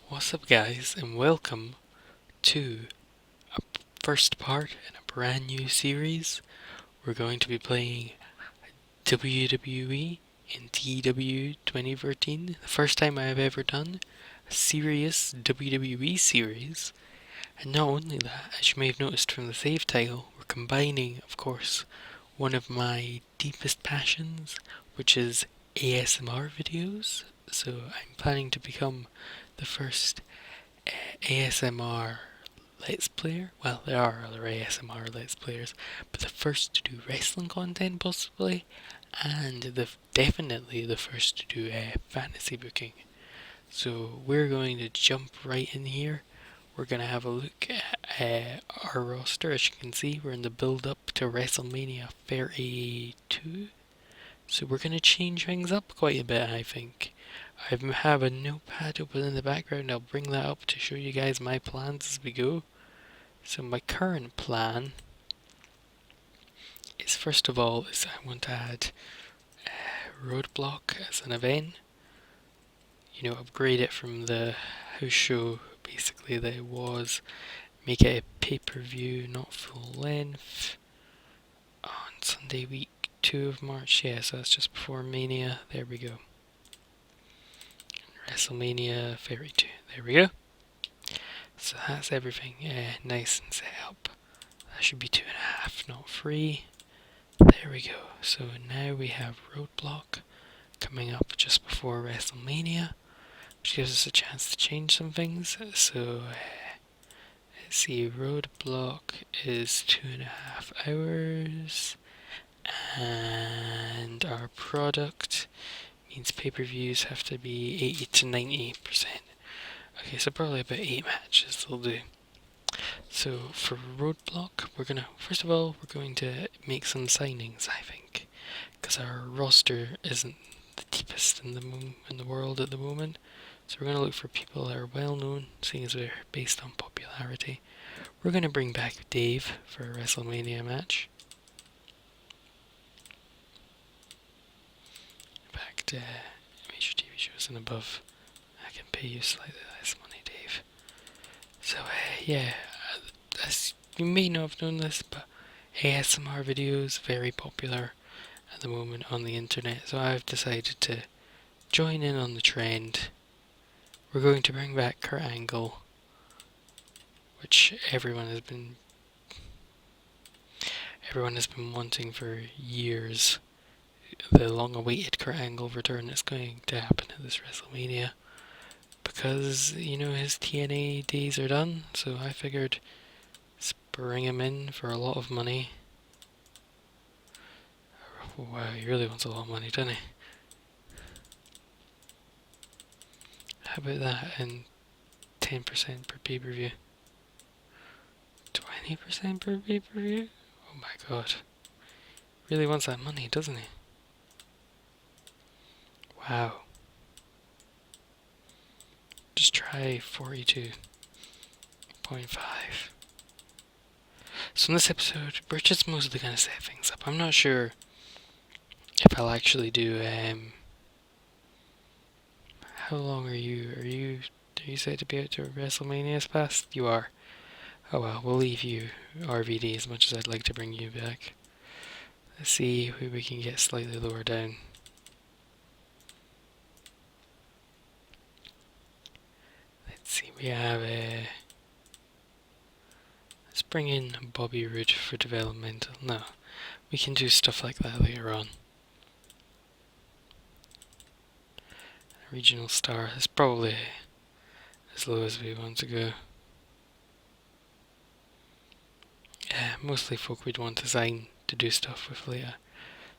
What's up, guys, and welcome to a first part in a brand new series. We're going to be playing WWE in TEW 2013, the first time I have ever done a serious WWE series. And not only that, as you may have noticed from the save title, we're combining, of course, one of my deepest passions, which is ASMR videos. So I'm planning to become the first ASMR Let's Player. Well, there are other ASMR Let's Players, but the first to do wrestling content possibly, and definitely the first to do fantasy booking. So we're going to jump right in here. We're going to have a look at our roster. As you can see, we're in the build up to WrestleMania 32. So we're going to change things up quite a bit, I think. I have a notepad open in the background. I'll bring that up to show you guys my plans as we go. So my current plan is, first of all, I want to add Roadblock as an event. You know, upgrade it from the house show basically that it was. Make it a pay-per-view, not full length. On Sunday week 2 of March, yeah, so that's just before Mania. There we go. WrestleMania 32. There we go. So that's everything nice and set up. That should be 2.5, not 3. There we go. So now we have Roadblock coming up just before WrestleMania, which gives us a chance to change some things. So let's see, Roadblock is 2.5 hours, and our product means pay-per-views have to be 80 to 90%. Okay, so probably about 8 matches will do. So for Roadblock, first of all, we're going to make some signings, I think, because our roster isn't the deepest in the world at the moment. So we're going to look for people that are well known, seeing as we're based on popularity. We're going to bring back Dave for a WrestleMania match. In fact, major TV shows and above, I can pay you slightly less money, Dave. So yeah, as you may not have known this, but ASMR videos very popular at the moment on the internet, so I've decided to join in on the trend. We're going to bring back Kurt Angle, which everyone has been wanting for years. The long-awaited Kurt Angle return is going to happen at this WrestleMania because, you know, his TNA days are done, so I figured let's bring him in for a lot of money. Wow, he really wants a lot of money, doesn't he? How about that, and 10% per pay-per-view? 20% per pay-per-view? Oh my god. Really wants that money, doesn't he? Wow. Just try 42.5. So in this episode, we're just mostly going to set things up. I'm not sure if I'll actually do, how long are you set to be out to WrestleMania's past? You are. Oh well, we'll leave you RVD as much as I'd like to bring you back. Let's see who we can get slightly lower down. Let's see, we have let's bring in Bobby Roode for developmental. No, we can do stuff like that later on. Regional star is probably as low as we want to go. Yeah, mostly folk we'd want to sign to do stuff with later.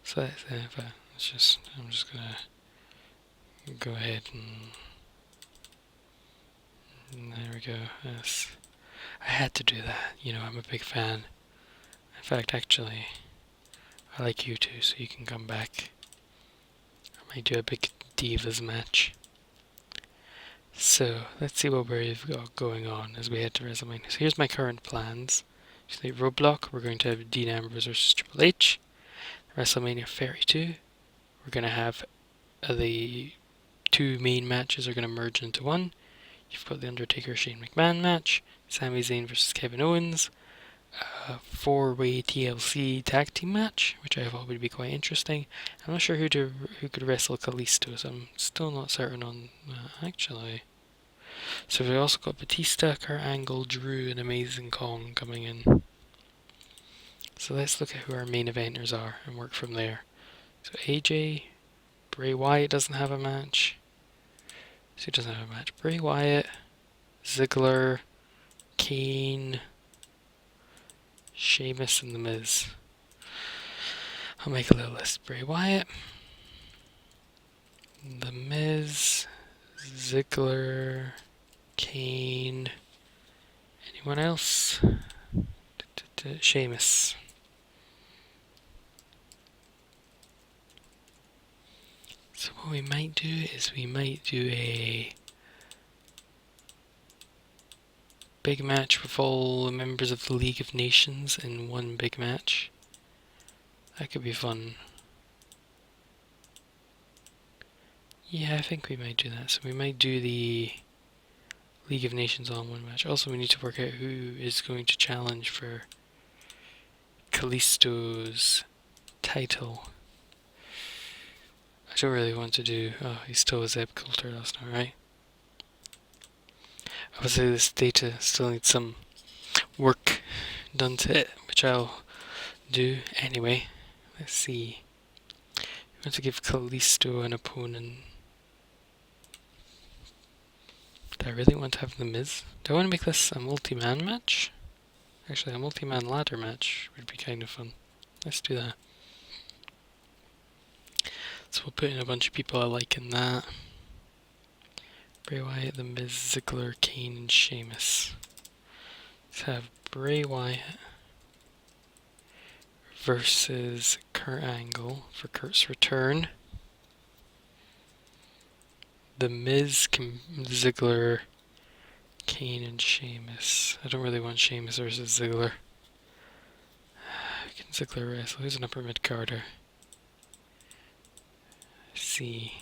So I'm just gonna go ahead and there we go. Yes, I had to do that. You know, I'm a big fan. In fact, actually, I like you too, so you can come back. I might do a big Divas match. So let's see what we've got going on as we head to WrestleMania. So here's my current plans. So Roadblock, we're going to have Dean Ambrose versus Triple H. WrestleMania 32, we're going to have the two main matches are going to merge into one. You've got the Undertaker Shane McMahon match, Sami Zayn versus Kevin Owens, a 4-way TLC tag team match, which I thought would be quite interesting. I'm not sure who could wrestle Kalisto, so I'm still not certain on that, actually. So we also got Batista, Kurt Angle, Drew, and Amazing Kong coming in. So let's look at who our main eventers are and work from there. So AJ, Bray Wyatt doesn't have a match. So he doesn't have a match. Bray Wyatt, Ziggler, Kane, Sheamus, and The Miz. I'll make a little list. Bray Wyatt, The Miz, Ziggler, Kane, anyone else? Sheamus. So what we might do is we might do a big match with all the members of the League of Nations in one big match. That could be fun. Yeah, I think we might do that. So we might do the League of Nations all in one match. Also, we need to work out who is going to challenge for Kalisto's title. I don't really want to do... Oh, he stole a Zeb Coulter, that's not right. Obviously this data still needs some work done to it, which I'll do anyway. Let's see. I want to give Kalisto an opponent. Do I really want to have The Miz? Do I want to make this a multi-man match? Actually, a multi-man ladder match would be kind of fun. Let's do that. So we'll put in a bunch of people I like in that. Bray Wyatt, The Miz, Ziggler, Kane, and Sheamus. Let's have Bray Wyatt versus Kurt Angle for Kurt's return. The Miz, Ziggler, Kane, and Sheamus. I don't really want Sheamus versus Ziggler. Can Ziggler wrestle? Who's an upper mid-carder? See.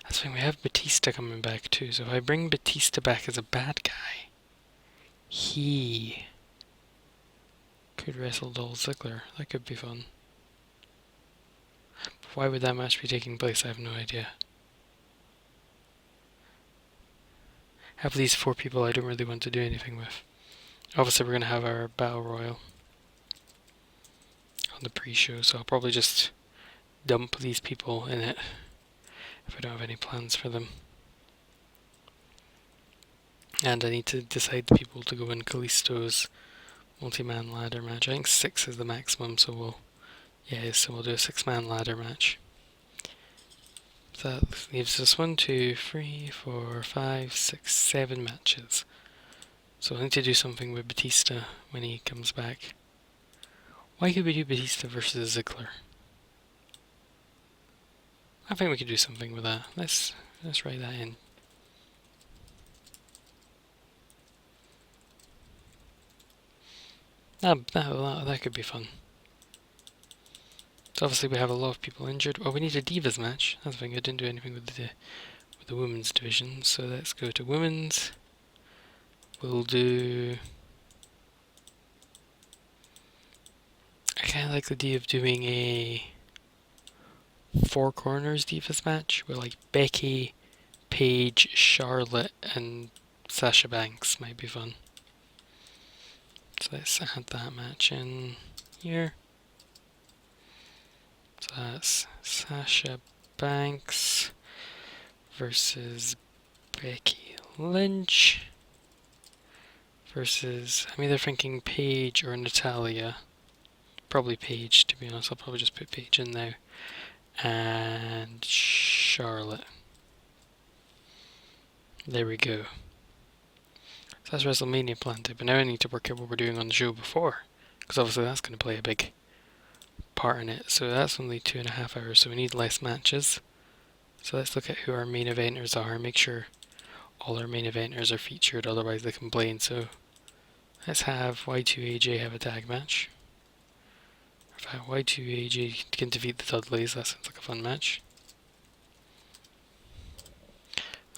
That's fine, we have Batista coming back too, so if I bring Batista back as a bad guy, he could wrestle Dolph Ziggler. That could be fun. But why would that match be taking place? I have no idea. Have these 4 people I don't really want to do anything with. Obviously we're going to have our Battle Royal on the pre-show, so I'll probably just dump these people in it if I don't have any plans for them. And I need to decide the people to go in Kalisto's multi-man ladder match. I think 6 is the maximum, so we'll do a 6-man ladder match. So that leaves us 1, 2, 3, 4, 5, 6, 7 matches. So I need to do something with Batista when he comes back. Why could we do Batista versus Ziggler? I think we could do something with that. Let's write that in. That could be fun. So obviously we have a lot of people injured. Oh, we need a Divas match. That's the thing, I didn't do anything with the women's division. So let's go to women's. We'll do... I kind of like the idea of doing a 4 corners Divas match with like Becky, Paige, Charlotte, and Sasha Banks. Might be fun. So let's add that match in here. So that's Sasha Banks versus Becky Lynch versus, I'm either thinking Paige or Natalia. Probably Paige, to be honest. I'll probably just put Paige in there. And Charlotte. There we go. So that's WrestleMania planted, but now I need to work out what we're doing on the show before, because obviously that's going to play a big part in it. So that's only 2.5 hours, so we need less matches. So let's look at who our main eventers are and make sure all our main eventers are featured, otherwise they complain. So let's have Y2AJ have a tag match. In fact, Y2AJ can defeat the Dudleys. That sounds like a fun match.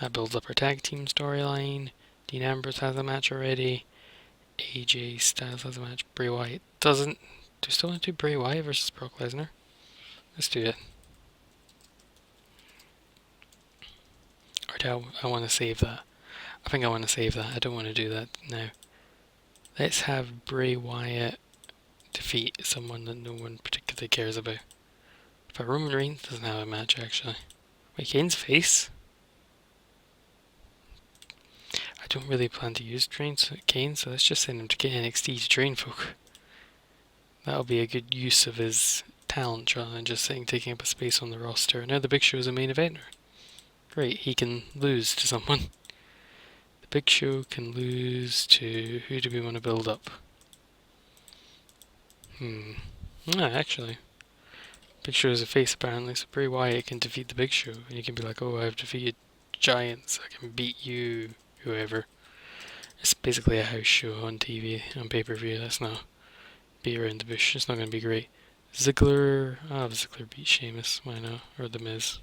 That builds up our tag team storyline. Dean Ambrose has a match already. AJ Styles has a match. Bray Wyatt doesn't. Do we still want to do Bray Wyatt versus Brock Lesnar? Let's do it. Or do I want to save that? I think I want to save that. I don't want to do that now. Let's have Bray Wyatt defeat someone that no one particularly cares about. But Roman Reigns doesn't have a match, actually. Wait, Kane's face? I don't really plan to use Kane, so let's just send him to NXT to train folk. That'll be a good use of his talent rather than just taking up a space on the roster. Now the Big Show is a main eventer. Great, he can lose to someone. The Big Show can lose to... who do we want to build up? Actually. Big Show is a face apparently, so Bray Wyatt can defeat the Big Show. And you can be like, oh, I've defeated giants, I can beat you, whoever. It's basically a house show on TV, on pay-per-view. Let's not beat around the bush. It's not going to be great. Ziggler... Ziggler beat Sheamus. Why not? Or The Miz.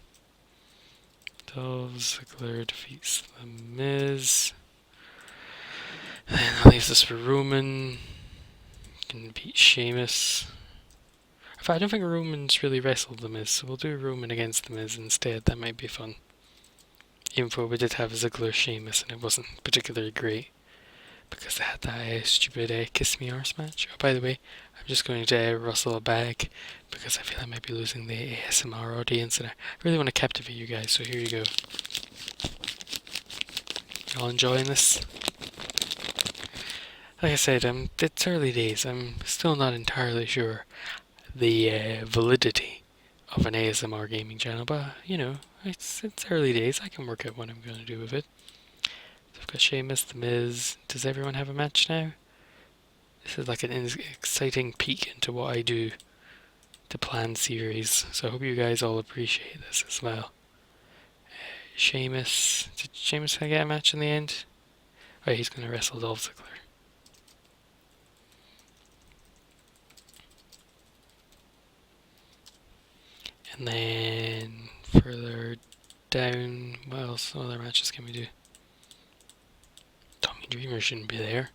Dolph Ziggler defeats The Miz. And then that leaves us for Roman. Can beat Sheamus. In fact, I don't think Roman's really wrestled The Miz, so we'll do Roman against The Miz instead. That might be fun. Even though we did have Ziggler Sheamus and it wasn't particularly great, because they had that stupid Kiss Me Arse match. Oh, by the way, I'm just going to rustle a bag because I feel I might be losing the ASMR audience and I really want to captivate you guys, so here you go. Y'all enjoying this? Like I said, it's early days. I'm still not entirely sure the validity of an ASMR gaming channel, but you know, it's early days. I can work out what I'm going to do with it. So I've got Sheamus, The Miz. Does everyone have a match now? This is like an exciting peek into what I do to plan series, so I hope you guys all appreciate this as well. Sheamus. Did Sheamus get a match in the end? Oh, he's going to wrestle Dolph Ziggler. And then further down, what else? What other matches can we do? Tommy Dreamer shouldn't be there.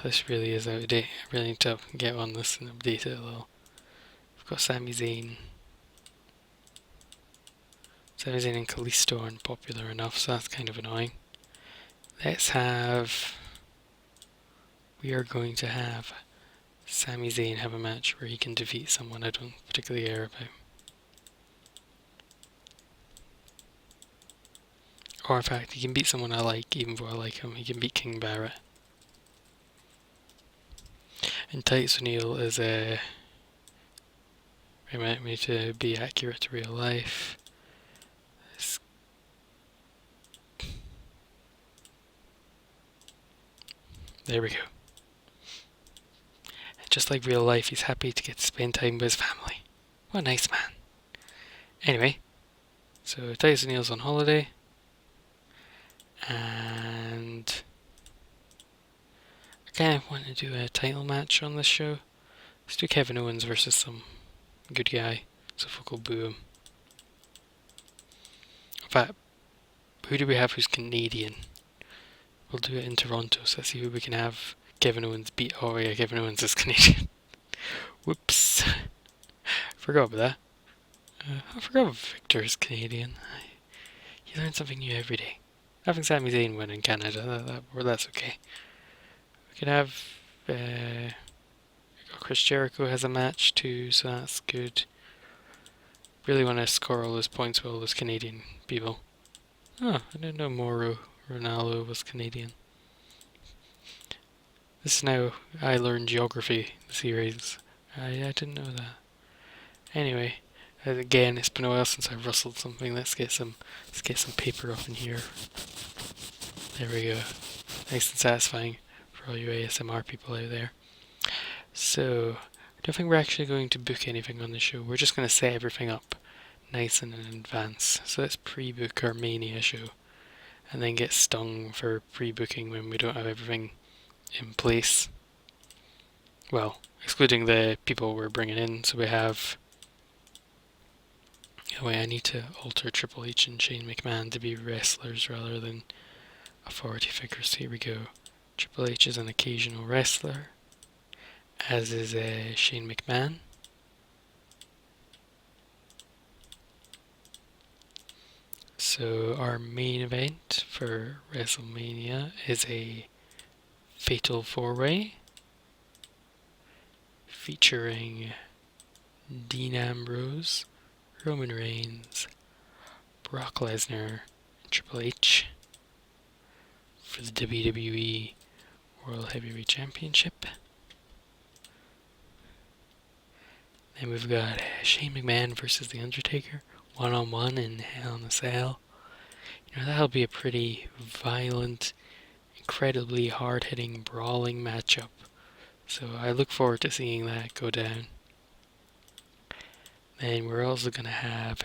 This really is out of date. I really need to get on this and update it a little. We've got Sami Zayn. Sami Zayn and Kalisto aren't popular enough, so that's kind of annoying. We are going to have Sami Zayn have a match where he can defeat someone I don't particularly care about. Or in fact, he can beat someone I like, even though I like him. He can beat King Barrett. And Titus O'Neil is remind me to be accurate to real life. There we go. And just like real life, he's happy to get to spend time with his family. What a nice man. Anyway, so Titus O'Neil's on holiday. And I kind of want to do a title match on this show. Let's do Kevin Owens versus some good guy, so folk will boo him. In fact, who do we have who's Canadian? We'll do it in Toronto, so let's see who we can have Kevin Owens beat. Oh yeah, Kevin Owens is Canadian. Whoops. Forgot about that. I forgot Victor is Canadian. You learn something new every day. Having Sami Zayn win in Canada, that's okay. We can have Chris Jericho has a match too, so that's good. Really want to score all those points with all those Canadian people. Oh, I didn't know Mauro Ronaldo was Canadian. This is now I Learned Geography series. I didn't know that. Anyway, again, it's been a while since I've rustled something. Let's get some paper up in here. There we go. Nice and satisfying for all you ASMR people out there. So, I don't think we're actually going to book anything on the show. We're just going to set everything up nice and in advance. So let's pre-book our Mania show. and then get stung for pre-booking when we don't have everything in place. Well, excluding the people we're bringing in. So we have... Wait, I need to alter Triple H and Shane McMahon to be wrestlers rather than authority figures. So here we go. Triple H is an occasional wrestler, as is Shane McMahon. So our main event for WrestleMania is a Fatal 4-Way featuring Dean Ambrose, Roman Reigns, Brock Lesnar, and Triple H for the WWE World Heavyweight Championship. Then we've got Shane McMahon versus The Undertaker, one-on-one in Hell in a Cell. That'll be a pretty violent, incredibly hard-hitting, brawling matchup. So I look forward to seeing that go down. Then we're also going to have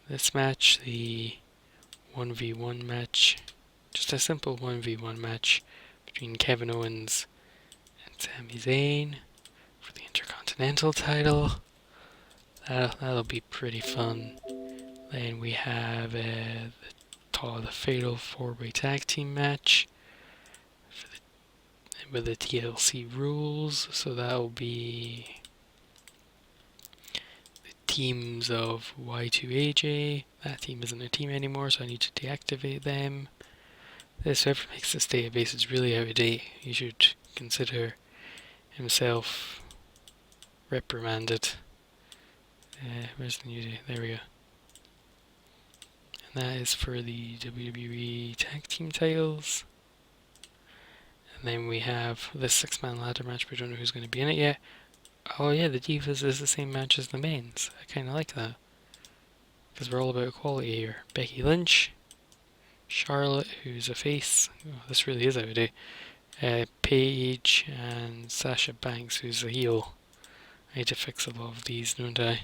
this match, the 1v1 match. Just a simple 1v1 match between Kevin Owens and Sami Zayn for the Intercontinental title. That'll be pretty fun. Then we have the Fatal 4-Way Tag Team match with the TLC rules. So that'll be the teams of Y2AJ. That team isn't a team anymore, so I need to deactivate them. Whoever makes this database is really out of date. He should consider himself reprimanded. Where's the new day? There we go. And that is for the WWE Tag Team titles. And then we have this 6-man ladder match. We don't know who's going to be in it yet. Oh yeah, the Divas is the same match as the Mains. I kind of like that, because we're all about equality here. Becky Lynch, Charlotte, who's a face. Oh, this really is out of date. Paige and Sasha Banks, who's a heel. I need to fix a lot of these, don't I?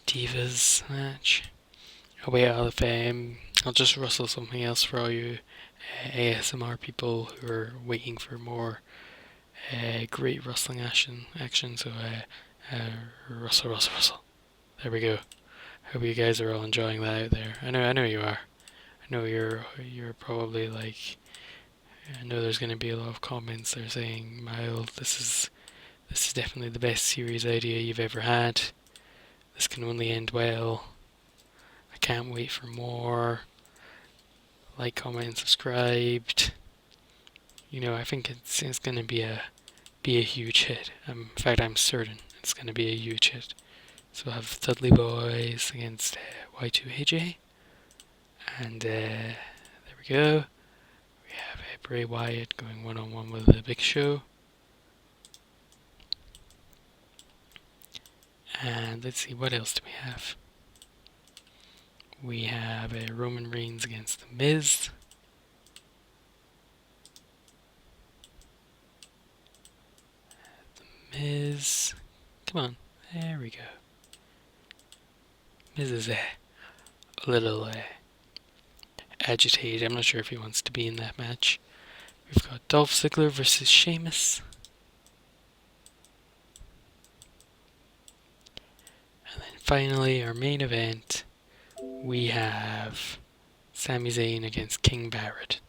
Divas match. Oh wait, I'll just rustle something else for all you ASMR people who are waiting for more great wrestling action. So rustle. There we go. Hope you guys are all enjoying that out there. I know you are. I know you're probably like. I know there's going to be a lot of comments there saying, "Mild, this is definitely the best series idea you've ever had. This can only end well. I can't wait for more. Like, comment, and subscribed." I think it's going to be a huge hit. In fact, I'm certain it's going to be a huge hit. So we'll have Dudley Boys against Y2AJ. And there we go. We have Bray Wyatt going one-on-one with the Big Show. And let's see, what else do we have? We have Roman Reigns against The Miz. The Miz. Come on, there we go. Miz is a little agitated. I'm not sure if he wants to be in that match. We've got Dolph Ziggler versus Sheamus. And then finally, our main event, we have Sami Zayn against King Barrett.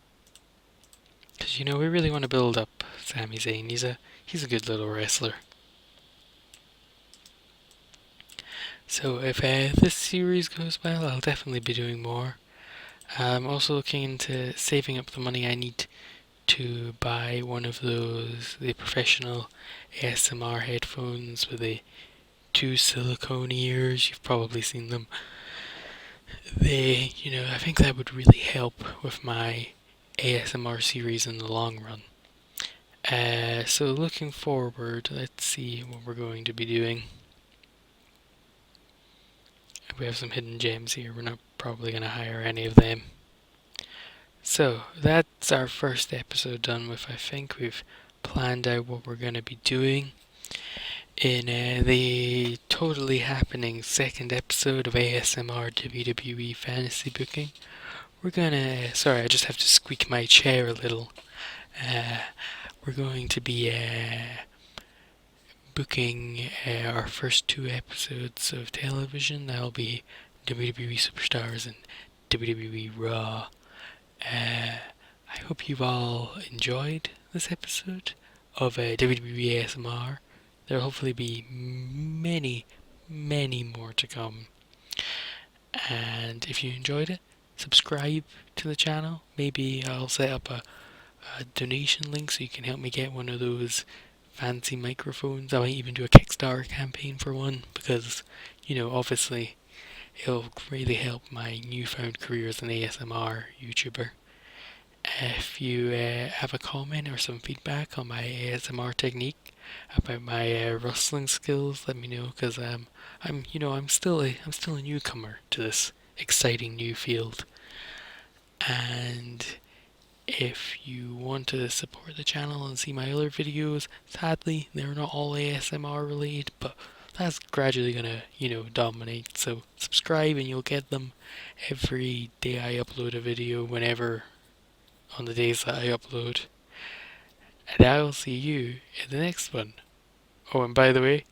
Because we really want to build up Sami Zayn. He's a good little wrestler. So if this series goes well, I'll definitely be doing more. I'm also looking into saving up the money I need to buy one of the professional ASMR headphones with the 2 silicone ears. You've probably seen them. I think that would really help with my ASMR series in the long run. So looking forward, let's see what we're going to be doing. We have some hidden gems here. We're not probably going to hire any of them. So that's our first episode done with. I think we've planned out what we're going to be doing. In the totally happening second episode of ASMR WWE Fantasy Booking, we're gonna. Sorry, I just have to squeak my chair a little. Uh, we're going to be booking our first two episodes of television. That'll be WWE Superstars and WWE Raw. I hope you've all enjoyed this episode of WWE ASMR. There'll hopefully be many, many more to come. And if you enjoyed it, subscribe to the channel. Maybe I'll set up a donation link so you can help me get one of those fancy microphones. I might even do a Kickstarter campaign for one because, obviously it'll really help my newfound career as an ASMR YouTuber. If you have a comment or some feedback on my ASMR technique, about my rustling skills, let me know because I'm still a newcomer to this exciting new field. And if you want to support the channel and see my other videos, sadly they're not all ASMR related, but that's gradually gonna, dominate. So subscribe and you'll get them every day I upload a video, whenever on the days that I upload. And I'll see you in the next one. Oh, and by the way,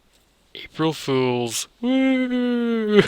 April Fools! Woo!